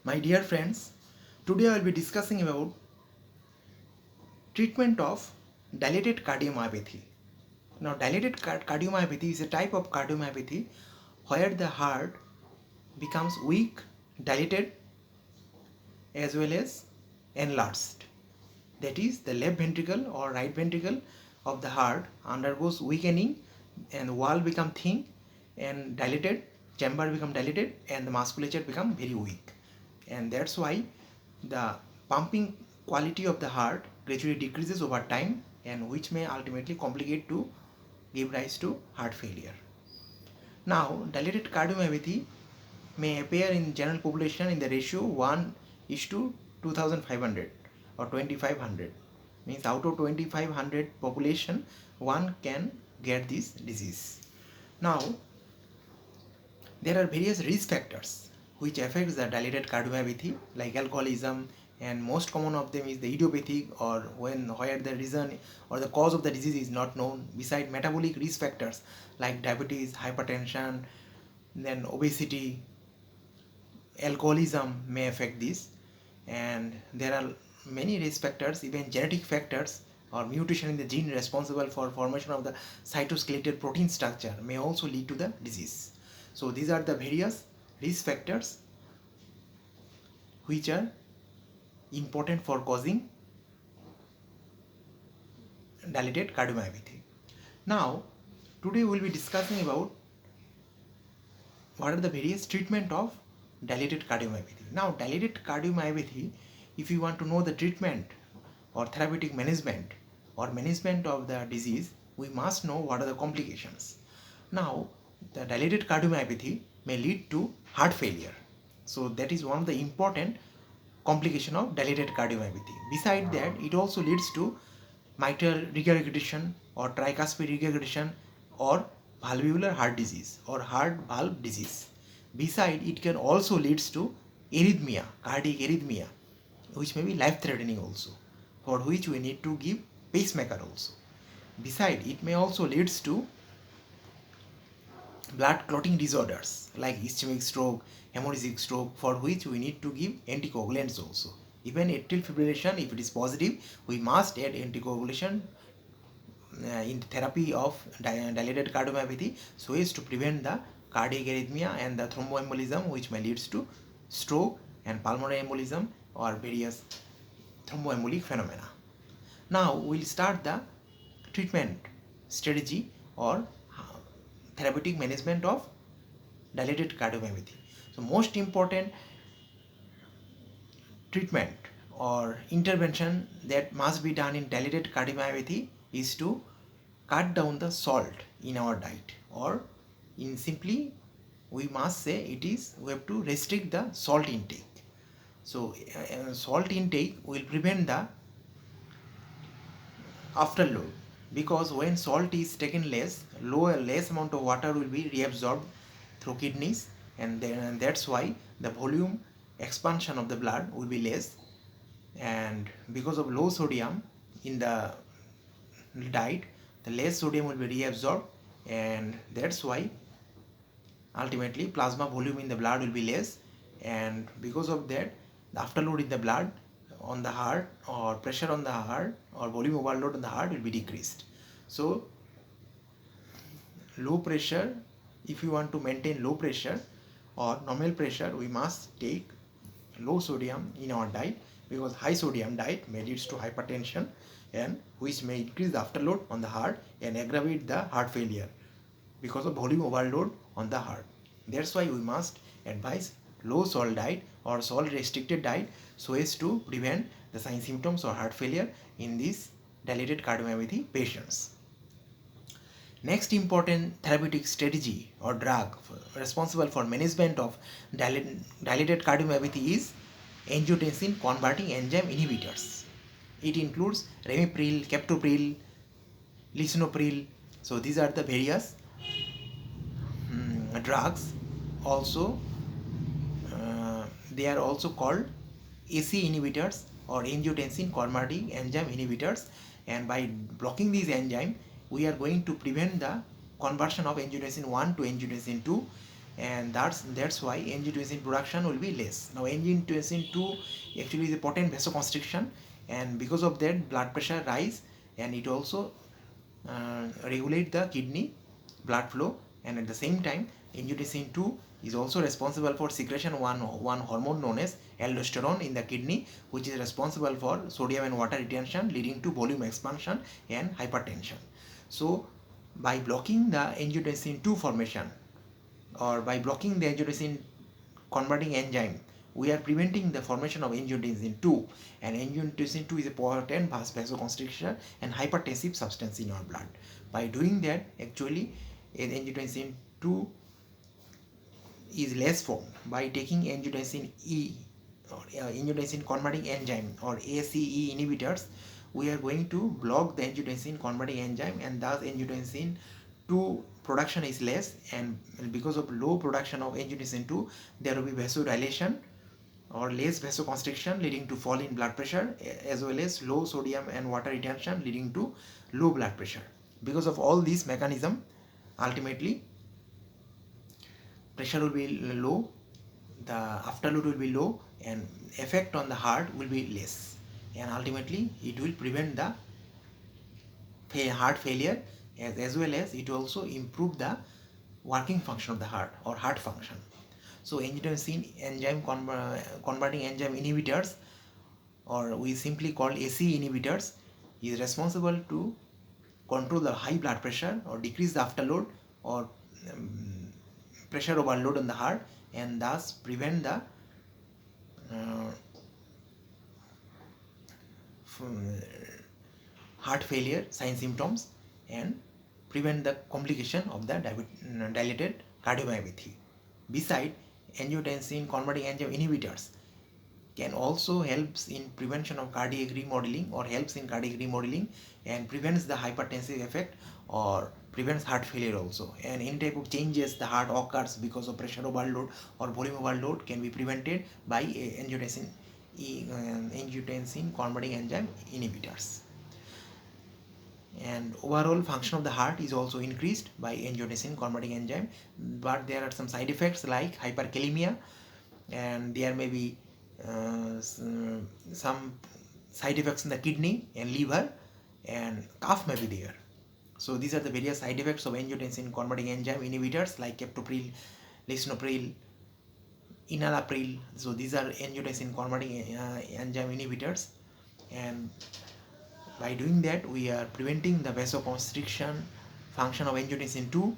My dear friends, today I will be discussing about treatment of dilated cardiomyopathy. Now, dilated cardiomyopathy is a type of cardiomyopathy where the heart becomes weak, dilated, as well as enlarged. That is, the left ventricle or right ventricle of the heart undergoes weakening and wall become thin and dilated, chamber become dilated and the musculature become very weak. And that's why the pumping quality of the heart gradually decreases over time and which may ultimately complicate to give rise to heart failure. Now, dilated cardiomyopathy may appear in general population in the ratio 1 is to 2500 or 2500. Means out of 2500 population, one can get this disease. Now, there are various risk factors which affects the dilated cardiomyopathy like alcoholism, and most common of them is the idiopathic or where the reason or the cause of the disease is not known. Beside metabolic risk factors like diabetes, hypertension, then obesity, alcoholism may affect this, and there are many risk factors, even genetic factors or mutation in the gene responsible for formation of the cytoskeletal protein structure may also lead to the disease. So these are the various risk factors which are important for causing dilated cardiomyopathy. Now, today we will be discussing about what are the various treatment of dilated cardiomyopathy. Now, dilated cardiomyopathy, if you want to know the treatment or therapeutic management or management of the disease, we must know what are the complications. Now, the dilated cardiomyopathy may lead to heart failure. So that is one of the important complication of dilated cardiomyopathy. Beside that, it also leads to mitral regurgitation or tricuspid regurgitation or valvular heart disease or heart valve disease. Beside, it can also leads to arrhythmia, cardiac arrhythmia, which may be life-threatening also, for which we need to give pacemaker also. Beside, it may also leads to blood clotting disorders like ischemic stroke, hemorrhagic stroke, for which we need to give anticoagulants also. Even atrial fibrillation, if it is positive, we must add anticoagulation in therapy of dilated cardiomyopathy so as to prevent the cardiac arrhythmia and the thromboembolism which may leads to stroke and pulmonary embolism or various thromboembolic phenomena. Now we'll start the treatment strategy or therapeutic management of dilated cardiomyopathy. So most important treatment or intervention that must be done in dilated cardiomyopathy is to cut down the salt in our diet, or in simply we must say it is we have to restrict the salt intake. So salt intake will prevent the afterload, because when salt is taken less amount of water will be reabsorbed through kidneys, and that's why the volume expansion of the blood will be less, and because of low sodium in the diet, the less sodium will be reabsorbed, and that's why ultimately plasma volume in the blood will be less, and because of that the afterload in the blood on the heart or pressure on the heart or volume overload on the heart will be decreased. So low pressure, if you want to maintain low pressure or normal pressure, we must take low sodium in our diet, because high sodium diet may leads to hypertension and which may increase the afterload on the heart and aggravate the heart failure because of volume overload on the heart. That's why we must advise low salt diet or salt restricted diet so as to prevent the sign symptoms or heart failure in these dilated cardiomyopathy patients. Next important therapeutic strategy or drug responsible for management of dilated cardiomyopathy is angiotensin converting enzyme inhibitors. It includes ramipril, captopril, lisinopril. So these are the various drugs. Also, they are also called AC inhibitors or angiotensin converting enzyme inhibitors, and by blocking these enzyme we are going to prevent the conversion of angiotensin 1 to angiotensin 2 and that's why angiotensin production will be less. Now angiotensin 2 actually is a potent vasoconstriction, and because of that blood pressure rise, and it also regulate the kidney blood flow, and at the same time angiotensin 2 is also responsible for secretion one hormone known as aldosterone in the kidney, which is responsible for sodium and water retention, leading to volume expansion and hypertension. So by blocking the angiotensin 2 formation, or by blocking the angiotensin converting enzyme, we are preventing the formation of angiotensin 2, and angiotensin 2 is a potent vasoconstrictor and hypertensive substance in our blood. By doing that, actually angiotensin 2 is less formed. By taking angiotensin E, or angiotensin converting enzyme, or ACE inhibitors, we are going to block the angiotensin converting enzyme, and thus angiotensin 2 production is less, and because of low production of angiotensin 2, there will be vasodilation or less vasoconstriction, leading to fall in blood pressure, as well as low sodium and water retention, leading to low blood pressure. Because of all these mechanism, ultimately pressure will be low, the afterload will be low, and effect on the heart will be less, and ultimately it will prevent the heart failure, as well as it will also improve the working function of the heart, or heart function. So angiotensin enzyme converting enzyme inhibitors, or we simply call ACE inhibitors, is responsible to control the high blood pressure, or decrease the afterload, or pressure overload on the heart, and thus prevent the heart failure sign symptoms, and prevent the complication of the dilated cardiomyopathy. Besides, angiotensin converting enzyme inhibitors can also helps in prevention of cardiac remodeling, or helps in cardiac remodeling, and prevents the hypertensive effect, or prevents heart failure also. And any type of changes the heart occurs because of pressure overload or volume overload can be prevented by angiotensin converting enzyme inhibitors. And overall function of the heart is also increased by angiotensin converting enzyme, but there are some side effects like hyperkalemia, and there may be some side effects in the kidney and liver, and cough may be there. So these are the various side effects of angiotensin converting enzyme inhibitors like captopril, lisinopril, enalapril. So these are angiotensin converting enzyme inhibitors, and by doing that we are preventing the vasoconstriction function of angiotensin 2.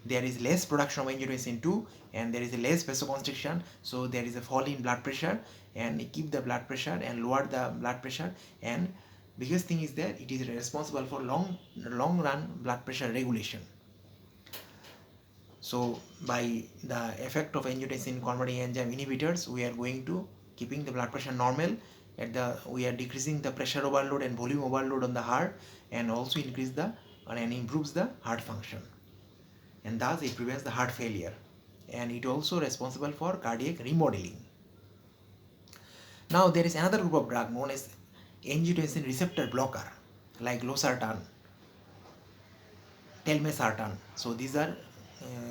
There is less production of angiotensin 2, and there is a less vasoconstriction, so there is a fall in blood pressure, and keep the blood pressure and lower the blood pressure. And biggest thing is that it is responsible for long run blood pressure regulation. So by the effect of angiotensin converting enzyme inhibitors, we are going to keeping the blood pressure normal, we are decreasing the pressure overload and volume overload on the heart, and also increase the and improves the heart function, and thus it prevents the heart failure, and it also responsible for cardiac remodeling. Now there is another group of drug known as angiotensin receptor blocker, like losartan, telmisartan. So these are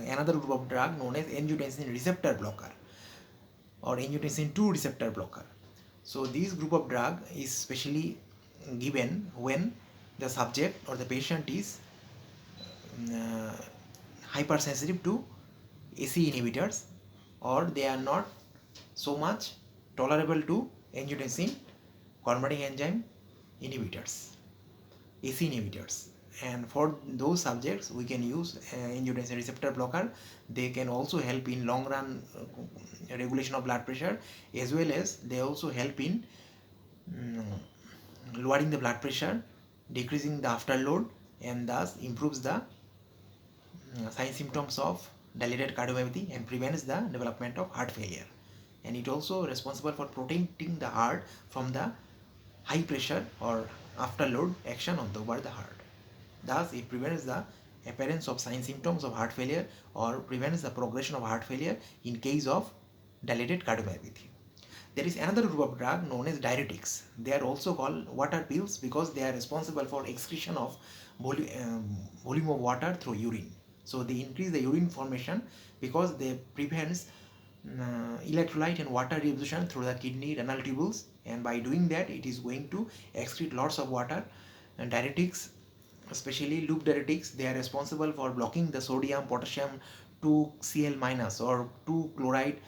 another group of drug known as angiotensin receptor blocker, or angiotensin 2 receptor blocker. So this group of drug is specially given when the subject or the patient is hypersensitive to ACE inhibitors, or they are not so much tolerable to angiotensin converting enzyme inhibitors, ACE inhibitors. And for those subjects we can use angiotensin receptor blocker. They can also help in long run regulation of blood pressure, as well as they also help in lowering the blood pressure, decreasing the afterload, and thus improves the sign symptoms of dilated cardiomyopathy, and prevents the development of heart failure. And it also responsible for protecting the heart from the high pressure or afterload action over the heart. Thus it prevents the appearance of sign symptoms of heart failure, or prevents the progression of heart failure in case of dilated cardiomyopathy. There is another group of drug known as diuretics. They are also called water pills because they are responsible for excretion of volume of water through urine. So they increase the urine formation because they prevents electrolyte and water reabsorption through the kidney renal tubules, and by doing that it is going to excrete lots of water. And diuretics, especially loop diuretics, they are responsible for blocking the sodium potassium 2Cl minus or 2 chloride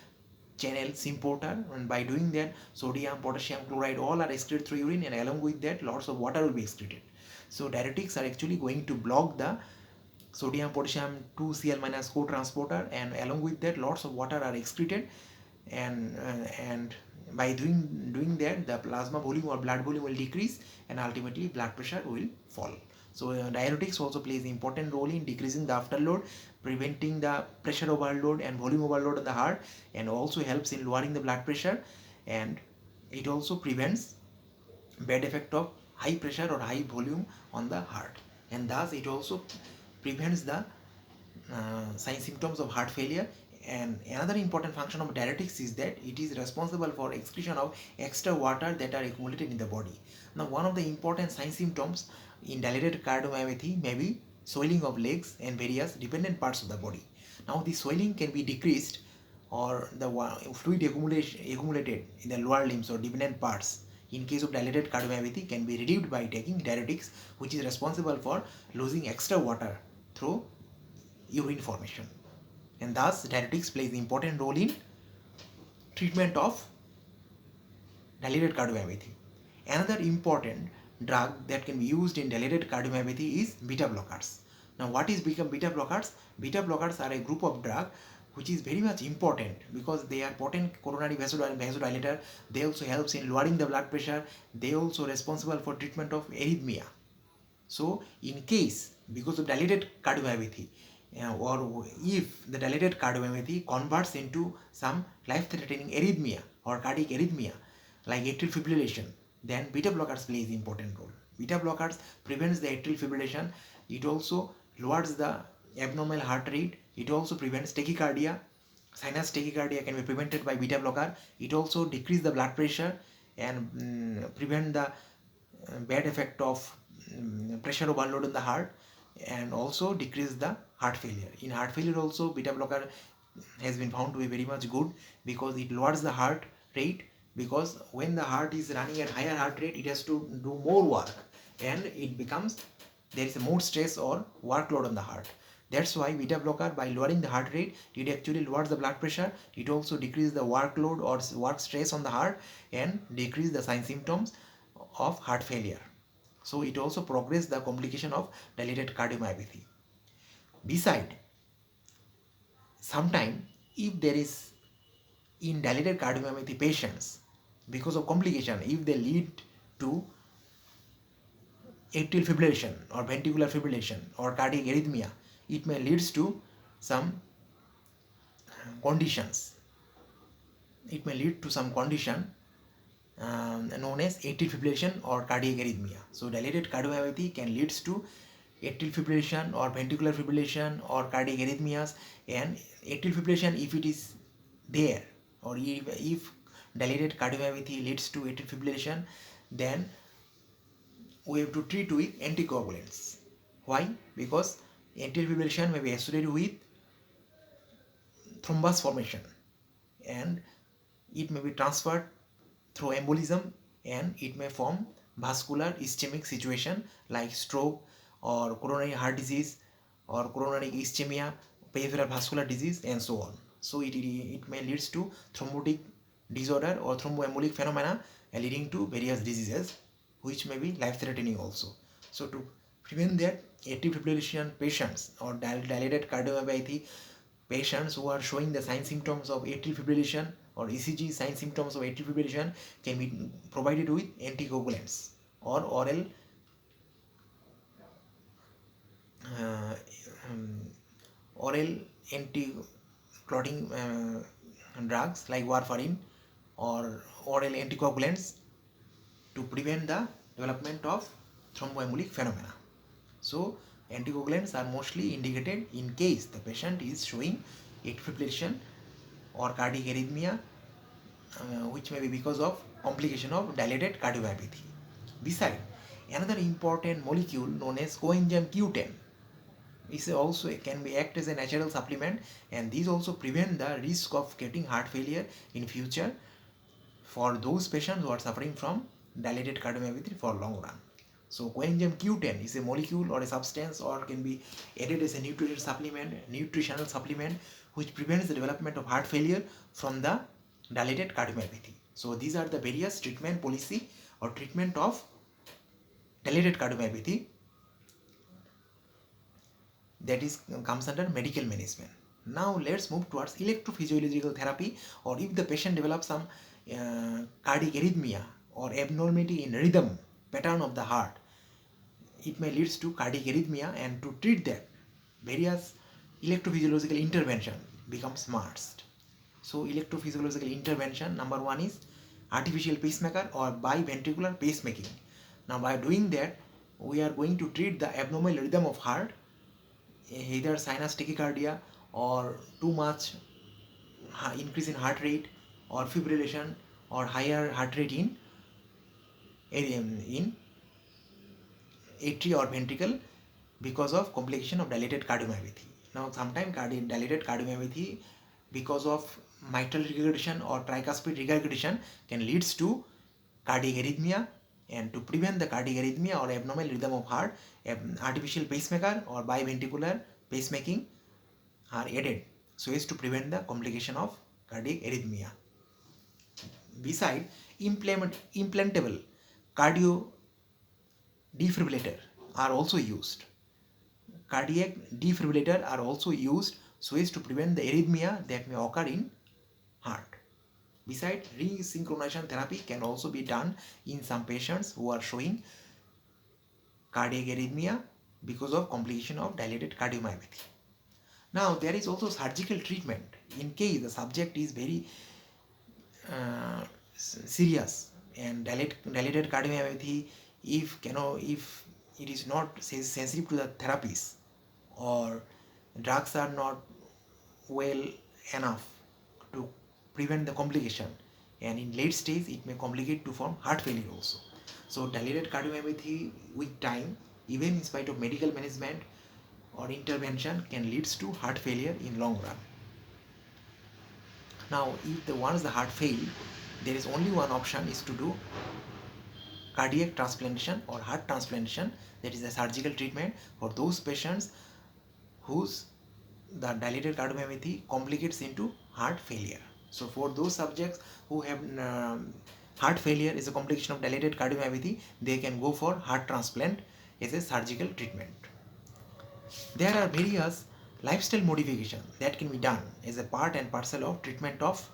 channel symporter, and by doing that sodium potassium chloride all are excreted through urine, and along with that lots of water will be excreted. So diuretics are actually going to block the sodium potassium 2Cl minus co-transporter, and along with that lots of water are excreted, and by doing that the plasma volume or blood volume will decrease, and ultimately blood pressure will fall. So diuretics also plays an important role in decreasing the afterload, preventing the pressure overload and volume overload of the heart, and also helps in lowering the blood pressure, and it also prevents bad effect of high pressure or high volume on the heart, and thus it also prevents the sign symptoms of heart failure. And another important function of diuretics is that it is responsible for excretion of extra water that are accumulated in the body. Now one of the important sign symptoms in dilated cardiomyopathy may be swelling of legs and various dependent parts of the body. Now the swelling can be decreased, or the fluid accumulated in the lower limbs or dependent parts in case of dilated cardiomyopathy can be relieved by taking diuretics, which is responsible for losing extra water through urine formation. And thus diuretics plays an important role in treatment of dilated cardiomyopathy. Another important drug that can be used in dilated cardiomyopathy is beta blockers. Now what is beta blockers? Beta blockers are a group of drug which is very much important because they are potent coronary vasodilator. They also helps in lowering the blood pressure. They also responsible for treatment of arrhythmia. So in case because of dilated cardiomyopathy, or if the dilated cardiomyopathy converts into some life-threatening arrhythmia or cardiac arrhythmia like atrial fibrillation, then beta blockers plays an important role. Beta blockers prevents the atrial fibrillation. It also lowers the abnormal heart rate. It also prevents tachycardia. Sinus tachycardia can be prevented by beta blocker. It also decreases the blood pressure and prevent the bad effect of pressure overload in the heart, and also decrease the heart failure. In heart failure also beta blocker has been found to be very much good because it lowers the heart rate, because when the heart is running at higher heart rate it has to do more work, and it becomes there is more stress or workload on the heart. That's why beta blocker, by lowering the heart rate, it actually lowers the blood pressure. It also decreases the workload or work stress on the heart and decrease the sign symptoms of heart failure. So it also progress the complication of dilated cardiomyopathy. Beside, sometime if there is in dilated cardiomyopathy patients, because of complication, if they lead to atrial fibrillation or ventricular fibrillation or cardiac arrhythmia, it may leads to some conditions. It may lead to some condition known as atrial fibrillation or cardiac arrhythmia. So dilated cardiomyopathy can leads to atrial fibrillation or ventricular fibrillation or cardiac arrhythmias. And atrial fibrillation, if it is there, or if dilated cardiomyopathy leads to atrial fibrillation, then we have to treat with anticoagulants. Why? Because atrial fibrillation may be associated with thrombus formation, and it may be transferred through embolism, and it may form vascular ischemic situation like stroke or coronary heart disease or coronary ischemia, peripheral vascular disease, and so on. So it may leads to thrombotic disorder or thromboembolic phenomena leading to various diseases which may be life-threatening also. So to prevent that, atrial fibrillation patients or dilated cardiomyopathy patients who are showing the sign symptoms of atrial fibrillation or ECG sign symptoms of atrial fibrillation can be provided with anticoagulants or uh, oral anti-clotting drugs like warfarin or oral anticoagulants to prevent the development of thromboembolic phenomena. So anticoagulants are mostly indicated in case the patient is showing atrial fibrillation or cardiac arrhythmia, which may be because of complication of dilated cardiomyopathy. Besides, another important molecule known as coenzyme Q10 is also can be act as a natural supplement, and these also prevent the risk of getting heart failure in future for those patients who are suffering from dilated cardiomyopathy for long run. So coenzyme Q10 is a molecule or a substance or can be added as a nutritional supplement which prevents the development of heart failure from the dilated cardiomyopathy. So these are the various treatment policy or treatment of dilated cardiomyopathy that is comes under medical management. Now let's move towards electrophysiological therapy, or if the patient develops some cardiac arrhythmia or abnormality in rhythm pattern of the heart, it may lead to cardiac arrhythmia, and to treat that various electrophysiological intervention becomes must. So electrophysiological intervention number one is artificial pacemaker or biventricular pacemaking. Now by doing that we are going to treat the abnormal rhythm of heart, either sinus tachycardia or too much increase in heart rate or fibrillation or higher heart rate in atria or ventricle because of complication of dilated cardiomyopathy. Now sometimes dilated cardiomyopathy because of mitral regurgitation or tricuspid regurgitation can leads to cardiac arrhythmia, and to prevent the cardiac arrhythmia or abnormal rhythm of heart, artificial pacemaker or biventricular pacemaking are added so as to prevent the complication of cardiac arrhythmia. Beside, implantable cardio defibrillator are also used. Cardiac defibrillator are also used so as to prevent the arrhythmia that may occur in heart. Besides, resynchronization therapy can also be done in some patients who are showing cardiac arrhythmia because of complication of dilated cardiomyopathy. Now, there is also surgical treatment in case the subject is very serious and dilated cardiomyopathy. If it is not sensitive to the therapies or drugs are not well enough to prevent the complication, and in late stage it may complicate to form heart failure also. So dilated cardiomyopathy with time, even in spite of medical management or intervention, can leads to heart failure in long run. Now if once the heart fail, there is only one option is to do cardiac transplantation or heart transplantation, that is a surgical treatment for those patients whose the dilated cardiomyopathy complicates into heart failure. So for those subjects who have heart failure is a complication of dilated cardiomyopathy, they can go for heart transplant as a surgical treatment. There are various lifestyle modifications that can be done as a part and parcel of treatment of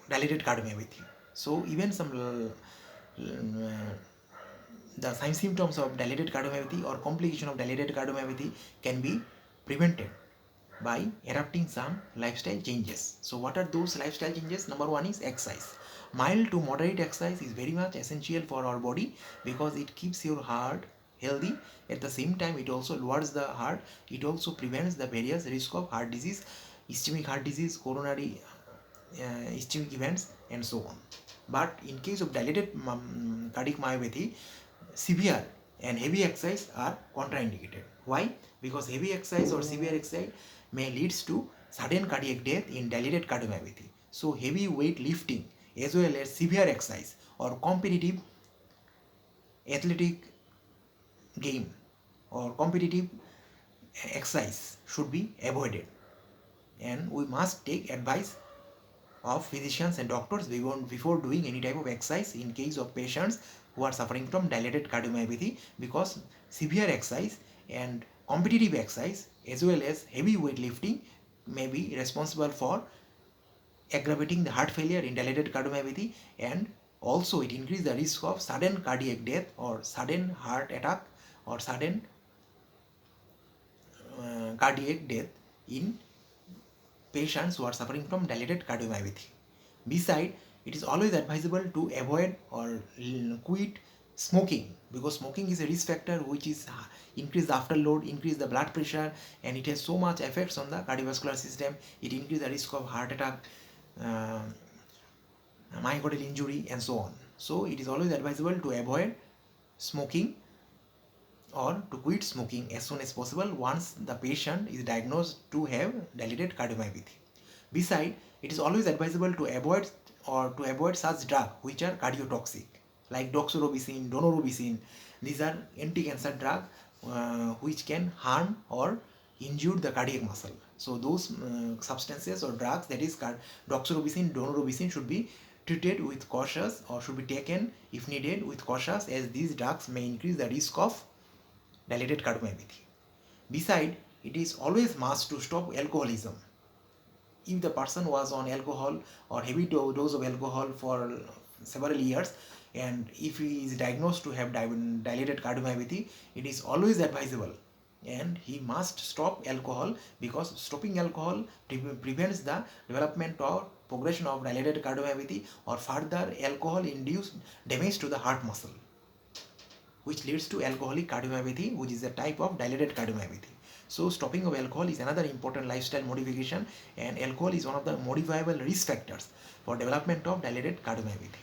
dilated cardiomyopathy. So even some the sign symptoms of dilated cardiomyopathy or complication of dilated cardiomyopathy can be prevented by adopting some lifestyle changes. So what are those lifestyle changes? Number one is exercise. Mild to moderate exercise is very much essential for our body because it keeps your heart healthy. At the same time, it also lowers the heart. It also prevents the various risk of heart disease, ischemic heart disease, coronary ischemic events, and so on. But in case of dilated cardiac myopathy, severe and heavy exercise are contraindicated. Why? Because heavy exercise or severe exercise may leads to sudden cardiac death in dilated cardiomyopathy. So heavy weight lifting as well as severe exercise or competitive athletic game or competitive exercise should be avoided, and we must take advice of physicians and doctors before doing any type of exercise in case of patients who are suffering from dilated cardiomyopathy, because severe exercise and competitive exercise as well as heavy weight lifting may be responsible for aggravating the heart failure in dilated cardiomyopathy, and also it increases the risk of sudden cardiac death or sudden heart attack or sudden cardiac death in patients who are suffering from dilated cardiomyopathy. Besides, it is always advisable to avoid or quit smoking, because smoking is a risk factor which is increase the afterload, increase the blood pressure, and it has so much effects on the cardiovascular system. It increases the risk of heart attack, myocardial injury, and so on. So it is always advisable to avoid smoking or to quit smoking as soon as possible once the patient is diagnosed to have dilated cardiomyopathy. Besides, it is always advisable to avoid such drugs which are cardiotoxic, like doxorubicin, daunorubicin. These are anti-cancer drugs which can harm or injure the cardiac muscle. So those substances or drugs, that is doxorubicin, daunorubicin, should be treated with cautious or should be taken if needed with cautious, as these drugs may increase the risk of dilated cardiomyopathy. Besides, it is always must to stop alcoholism. If the person was on alcohol or heavy dose of alcohol for several years, and if he is diagnosed to have dilated cardiomyopathy, it is always advisable and he must stop alcohol, because stopping alcohol prevents the development or progression of dilated cardiomyopathy or further alcohol induced damage to the heart muscle, which leads to alcoholic cardiomyopathy, which is a type of dilated cardiomyopathy. So stopping of alcohol is another important lifestyle modification, and alcohol is one of the modifiable risk factors for development of dilated cardiomyopathy.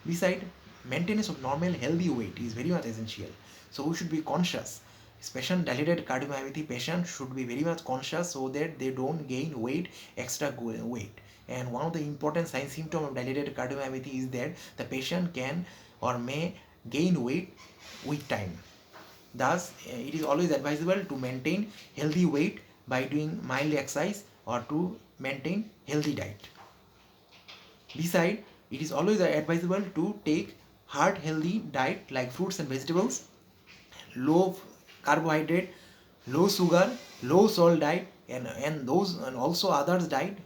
Besides, maintenance of normal healthy weight is very much essential. So we should be conscious. Especially dilated cardiomyopathy patients should be very much conscious so that they don't gain extra weight. And one of the important sign symptom of dilated cardiomyopathy is that the patient can or may gain weight with time. Thus, it is always advisable to maintain healthy weight by doing mild exercise or to maintain healthy diet. Besides, it is always advisable to take heart healthy diet like fruits and vegetables, low carbohydrate, low sugar, low salt diet, and also others diet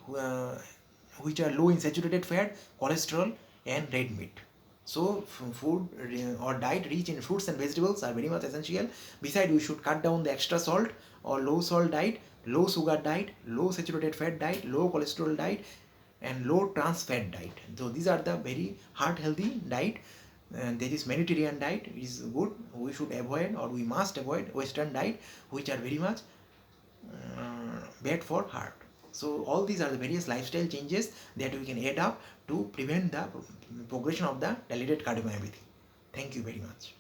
which are low in saturated fat, cholesterol, and red meat. So food or diet rich in fruits and vegetables are very much essential. Besides, we should cut down the extra salt or low salt diet, low sugar diet, low saturated fat diet, low cholesterol diet, and low trans fat diet. So these are the very heart healthy diet. There is Mediterranean diet is good. We should avoid or we must avoid Western diet, which are very much bad for heart. So all these are the various lifestyle changes that we can add up to prevent the progression of the dilated cardiomyopathy. Thank you very much.